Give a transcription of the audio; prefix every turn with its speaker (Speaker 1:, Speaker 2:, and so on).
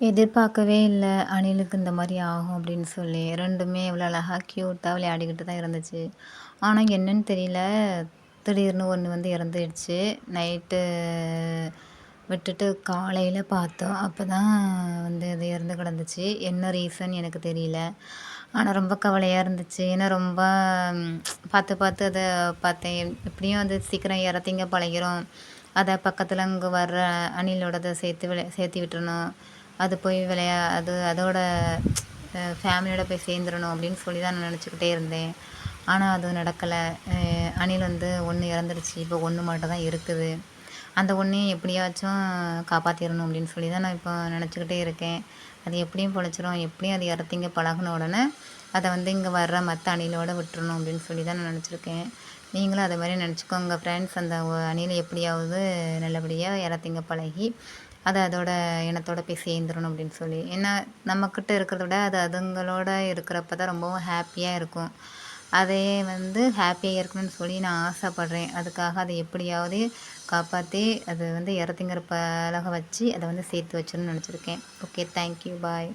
Speaker 1: எதிர்பார்க்கவே இல்ல. அணிலுக்கு இந்த மாரி ஆகும் அப்படின்னு சொல்லி. 2மே எவ்வளோ அழகா கியூட்டா விளையாடிக்கிட்டு தான் இருந்துச்சு. ஆனா என்னன்னு தெரியல, திடீர்னு ஒண்ணு வந்து இறந்துடுச்சு. நைட்டு விட்டுட்டு காலையில பார்த்தோம். அப்பதான் வந்து அது இறந்து கிடந்துச்சு. என்ன ரீசன் எனக்கு தெரியல. ஆனா ரொம்ப கவலையா இருந்துச்சு. ஏன்னா ரொம்ப பார்த்து பார்த்து அத பார்த்தேன். எப்படியும் அது சீக்கிரம் இறத்திங்க பழகிரும். அத பக்கத்துல அங்க வர்ற அணிலோடத சேர்த்து விட்டுறணும். அது போய் அது அதோட ஃபேமிலியோட போய் சேர்ந்துரணும் அப்படின்னு சொல்லி தான் நான் நினச்சிக்கிட்டே இருந்தேன். ஆனா அது நடக்கல. அணில் வந்து 1 இறந்துடுச்சு. இப்போ 1 மட்டும் தான் இருக்குது. அந்த 1யும் எப்படியாச்சும் காப்பாத்திரணும் அப்படின்னு சொல்லி தான் நான் இப்போ நினச்சிக்கிட்டே இருக்கேன். அது எப்படியும் பொழச்சிரும். எப்படியும் அது இறத்திங்க பழகுன உடனே, அத வந்து இங்க வர்ற மத்த அணிலோட விட்டுறணும் அப்படின்னு சொல்லி தான் நான் நினச்சிருக்கேன். நீங்களும் அதே மாரி நினச்சிக்கோங்க ஃப்ரெண்ட்ஸ். அந்த அணில் எப்படியாவது நல்லபடியா இறத்திங்க பழகி, அது அதோட இனத்தோட போய் சேர்ந்துரணும் அப்படின்னு சொல்லி. ஏன்னா நம்மக்கிட்ட இருக்கிறத விட அது அதுங்களோட இருக்கிறப்ப தான் ரொம்பவும் ஹேப்பியா இருக்கும். அதே வந்து ஹேப்பியா இருக்கணும்னு சொல்லி நான் ஆசைப்படுறேன். அதுக்காக அத எப்படியாவது காப்பாத்தி, அது வந்து இறத்திங்கிற பழக வச்சு, அத வந்து சேர்த்து வச்சிரணும்னு நெனச்சிருக்கேன். ஓகே. Thank you. பாய்.